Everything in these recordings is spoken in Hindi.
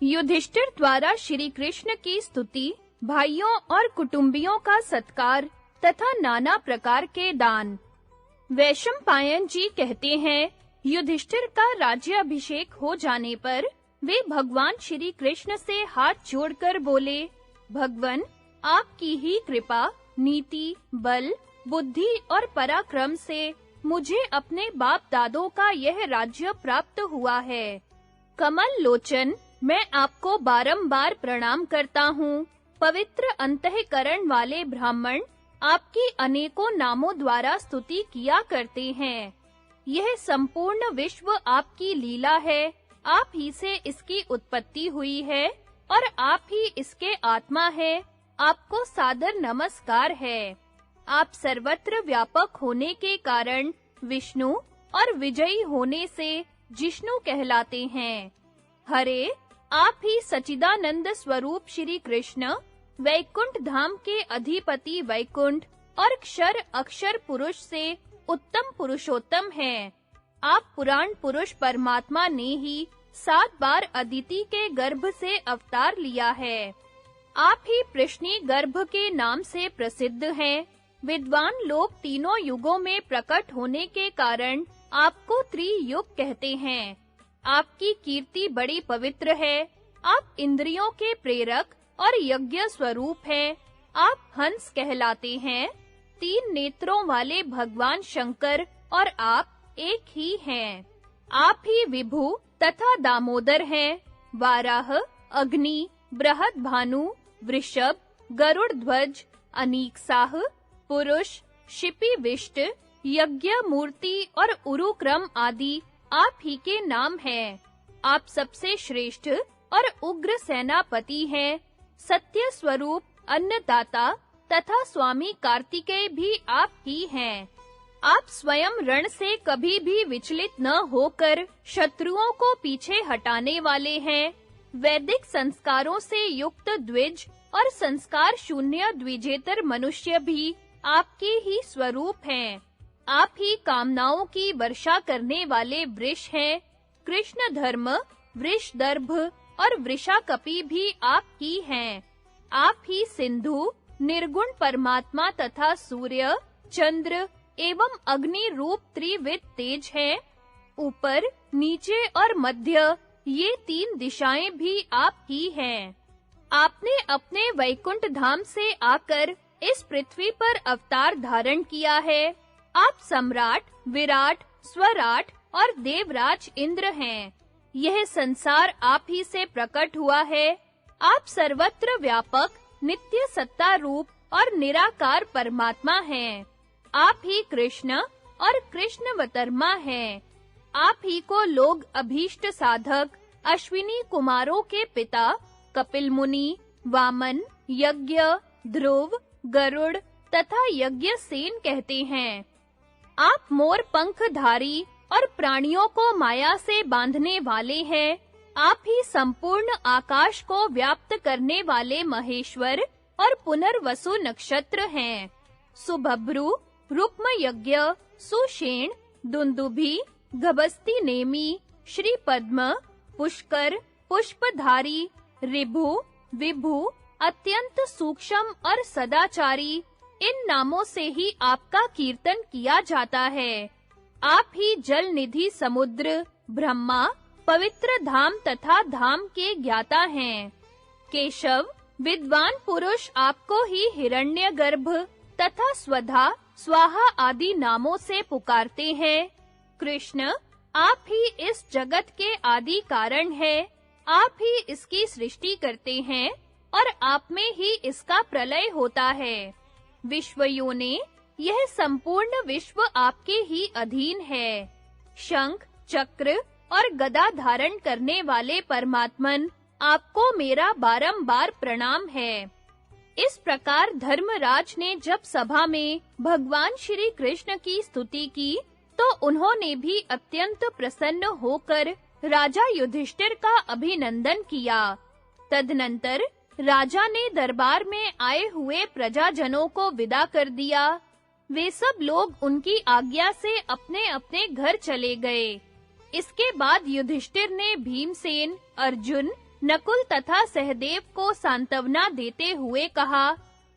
युधिष्ठिर द्वारा श्री कृष्ण की स्तुति, भाइयों और कुटुंबियों का सत्कार तथा नाना प्रकार के दान। वैशंपायन जी कहते हैं, युधिष्ठिर का राज्याभिषेक हो जाने पर वे भगवान श्री कृष्ण से हाथ जोड़कर बोले, भगवन, आपकी ही कृपा, नीति, बल, बुद्धि और पराक्रम से मुझे अपने बाप दादों का यह राज्य प्राप्त हुआ है। कमल लोचन, मैं आपको बारंबार प्रणाम करता हूँ। पवित्र अंतःकरण वाले ब्राह्मण आपकी अनेकों नामों द्वारा स्तुति किया करते हैं। यह संपूर्ण विश्व आपकी लीला है, आप ही से इसकी उत्पत्ति हुई है और आप ही इसके आत्मा है। आपको सादर नमस्कार है। आप सर्वत्र व्यापक होने के कारण विष्णु और विजयी होने से जिष्णु कहलाते हैं। हरे, आप ही सच्चिदानंद स्वरूप श्री कृष्ण, वैकुंठ धाम के अधिपति वैकुंठ और क्षर अक्षर पुरुष से उत्तम पुरुषोत्तम हैं। आप पुराण पुरुष परमात्मा ने ही 7 बार अदिति के गर्भ से अवतार लिया है। आप ही प्रश्नी गर्भ के नाम से प्रसिद्ध हैं। विद्वान लोग तीनों युगों में प्रकट होने के कारण आपको त्रियुग कहते हैं। आपकी कीर्ति बड़ी पवित्र है। आप इंद्रियों के प्रेरक और यज्ञ स्वरूप हैं। आप हंस कहलाते हैं। 3 नेत्रों वाले भगवान शंकर और आप एक ही हैं। आप ही विभु तथा दामोदर हैं। वाराह, अग्नि, बृहद भानु, वृषभ, गरुड़ ध्वज, अनीकसाह, पुरुष, शिपि विष्ट, यज्ञ मूर्ति और उरुक्रम आदि आप ही के नाम हैं। आप सबसे श्रेष्ठ और उग्र सेनापति हैं। सत्य स्वरूप, अन्नदाता तथा स्वामी कार्तिकेय भी आप ही हैं। आप स्वयं रण से कभी भी विचलित न होकर शत्रुओं को पीछे हटाने वाले हैं। वैदिक संस्कारों से युक्त द्विज और संस्कार शून्य द्विजेतर मनुष्य भी आपके ही स्वरूप हैं। आप ही कामनाओं की वर्षा करने वाले वृष हैं। कृष्ण धर्म, वृषदर्भ और वृषाकपि भी आप ही हैं। आप ही सिंधु, निर्गुण परमात्मा तथा सूर्य, चंद्र एवं अग्नि रूप त्रिविध तेज हैं। ऊपर, नीचे और मध्य ये 3 दिशाएं भी आप ही हैं। आपने अपने वैकुंठ धाम से आकर इस पृथ्वी पर अवतार धारण किया है। आप सम्राट, विराट, स्वराट और देवराज इंद्र हैं। यह संसार आप ही से प्रकट हुआ है। आप सर्वत्र व्यापक, नित्य सत्ता रूप और निराकार परमात्मा हैं। आप ही कृष्ण और कृष्णवतर्मा हैं। आप ही को लोग अभीष्ट साधक, अश्विनी कुमारों के पिता, कपिल मुनि, वामन, यज्ञ, ध्रुव, गरुड़ तथा यज्ञसेन कहते हैं। आप मोर पंखधारी और प्राणियों को माया से बांधने वाले हैं। आप ही संपूर्ण आकाश को व्याप्त करने वाले महेश्वर और पुनर्वसु नक्षत्र हैं। सुभब्रु, रुक्म यज्ञ, सुषेण, दुंदुभि, गभस्ती नेमि, श्री पद्म, पुष्कर, पुष्पधारी, ऋभु, विभु, अत्यंत सूक्ष्म और सदाचारी, इन नामों से ही आपका कीर्तन किया जाता है। आप ही जल निधि समुद्र, ब्रह्मा, पवित्र धाम तथा धाम के ज्ञाता हैं। केशव, विद्वान पुरुष आपको ही हिरण्यगर्भ तथा स्वधा, स्वाहा आदि नामों से पुकारते हैं। कृष्ण, आप ही इस जगत के आदि कारण हैं। आप ही इसकी सृष्टि करते हैं और आप में ही इसका प्रलय होता है। विश्वयोने, यह संपूर्ण विश्व आपके ही अधीन है। शंख, चक्र और गदा धारण करने वाले परमात्मन, आपको मेरा बारंबार प्रणाम है। इस प्रकार धर्मराज ने जब सभा में भगवान श्री कृष्ण की स्तुति की, तो उन्होंने भी अत्यंत प्रसन्न होकर राजा युधिष्ठिर का अभिनंदन किया। तदनंतर राजा ने दरबार में आए हुए प्रजाजनों को विदा कर दिया। वे सब लोग उनकी आज्ञा से अपने-अपने घर चले गए। इसके बाद युधिष्ठिर ने भीमसेन, अर्जुन, नकुल तथा सहदेव को सांत्वना देते हुए कहा,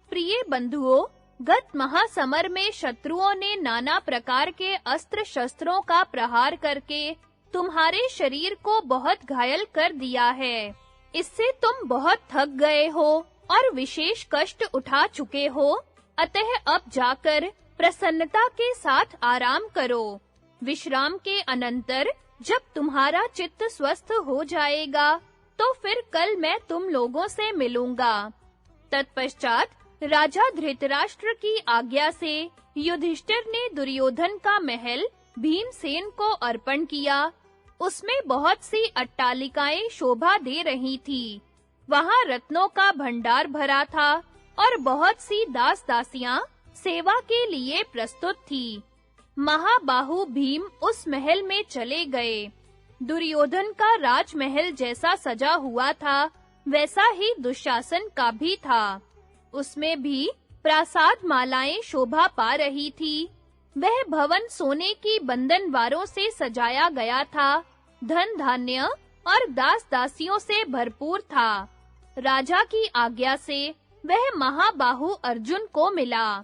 प्रिय बंधुओं, गत महासमर में शत्रुओं ने नाना प्रकार के अस्त्र शस्त्रों का प्रहार करके तुम्हारे शरीर को बहुत घायल कर दिया है। इससे तुम बहुत थक गए हो और विशेष कष्ट उठा चुके हो, अतः अब जाकर प्रसन्नता के साथ आराम करो। विश्राम के अनंतर जब तुम्हारा चित्त स्वस्थ हो जाएगा, तो फिर कल मैं तुम लोगों से मिलूंगा। तत्पश्चात राजा धृतराष्ट्र की आज्ञा से युधिष्ठिर ने दुर्योधन का महल भीमसेन को अर्पण किया। उसमें बहुत सी अट्टालिकाएं शोभा दे रही थी। वहां रत्नों का भंडार भरा था और बहुत सी दास-दासियां सेवा के लिए प्रस्तुत थी। महाबाहु भीम उस महल में चले गए। दुर्योधन का राजमहल जैसा सजा हुआ था, वैसा ही दुशासन का भी था। उसमें भी प्रासाद मालाएं शोभा पा रही थी। वह भवन सोने की बंधनवारों से सजाया गया था, धन धान्य और दास-दासियों से भरपूर था। राजा की आज्ञा से वह महाबाहु अर्जुन को मिला।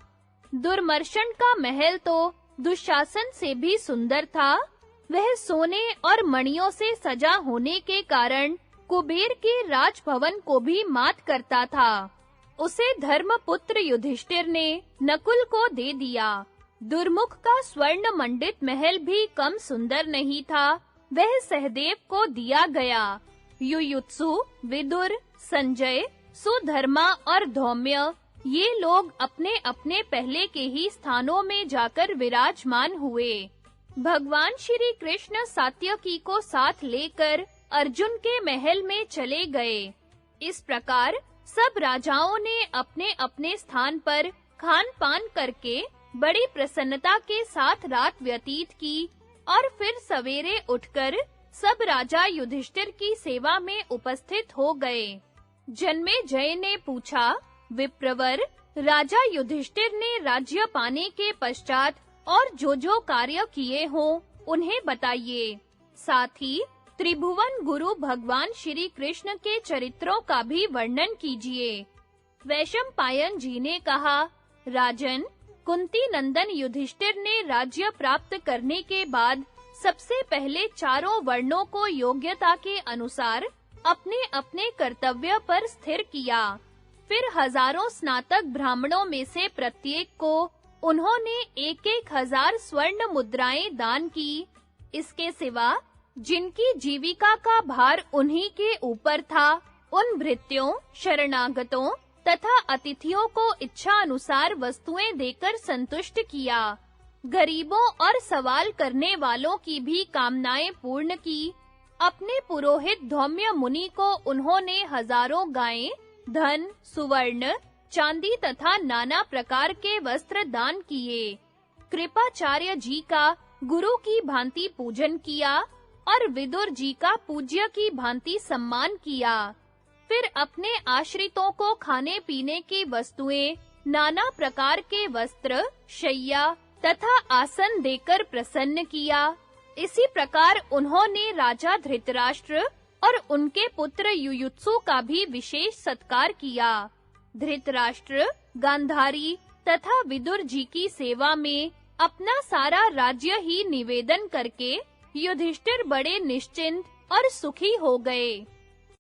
दुर्मर्शन का महल तो दुशासन से भी सुंदर था। वह सोने और मणियों से सजा होने के कारण कुबेर के राजभवन को भी मात करता था। उसे धर्मपुत्र युधिष्ठिर ने नकुल को दे दिया। दुर्मुख का स्वर्ण मंडित महल भी कम सुंदर नहीं था, वह सहदेव को दिया गया। युयुत्सु, विदुर, संजय, सुधर्मा और धौम्य ये लोग अपने-अपने पहले के ही स्थानों में जाकर विराजमान हुए। भगवान श्री कृष्ण सात्यकी को साथ लेकर अर्जुन के महल में चले गए। इस प्रकार सब राजाओं ने अपने-अपने स्थान पर खान-पान करके बड़ी प्रसन्नता के साथ रात व्यतीत की और फिर सवेरे उठकर सब राजा युधिष्ठिर की सेवा में उपस्थित हो गए। जन्मेजय ने पूछा, विप्रवर, राजा युधिष्ठिर ने राज्य पाने के पश्चात और जो कार्य किए हों, उन्हें बताइए। साथ ही त्रिभुवन गुरु भगवान श्री कृष्ण के चरित्रों का भी वर्णन कीजिए। वैशंपायन जी ने कहा, राजन, कुंती नंदन युधिष्ठिर ने राज्य प्राप्त करने के बाद सबसे पहले चारों वर्णों को योग्यता के अनुसार अपने-अपने कर्तव्य पर स्थिर किया। फिर हजारों स्नातक ब्राह्मणों में से प्रत्येक को उन्होंने 1,000 स्वर्ण मुद्राएं दान की। इसके सिवा जिनकी जीविका का भार उन्हीं के ऊपर था, उन भृत्यों, शरणागतों तथा अतिथियों को इच्छा अनुसार वस्तुएं देकर संतुष्ट किया। गरीबों और सवाल करने वालों की भी कामनाएं पूर्ण की। अपने पुरोहित धौम्य मुनि को उन्होंने हजारों गायें, धन, सुवर्ण, चांदी तथा नाना प्रकार के वस्त्र दान किए। कृपाचार्य जी का गुरु की भांति पूजन किया और विदुर जी का पूज्य की भांति सम्मान किया। फिर अपने आश्रितों को खाने पीने की वस्तुएं, नाना प्रकार के वस्त्र, शैया तथा आसन देकर प्रसन्न किया। इसी प्रकार उन्होंने राजा धृतराष्ट्र और उनके पुत्र युयुत्सु का भी विशेष सत्कार किया। धृतराष्ट्र, गांधारी तथा विदुर जी की सेवा में अपना सारा राज्य ही निवेदन करके युधिष्ठिर बड़े निश्चिंत और सुखी हो गए।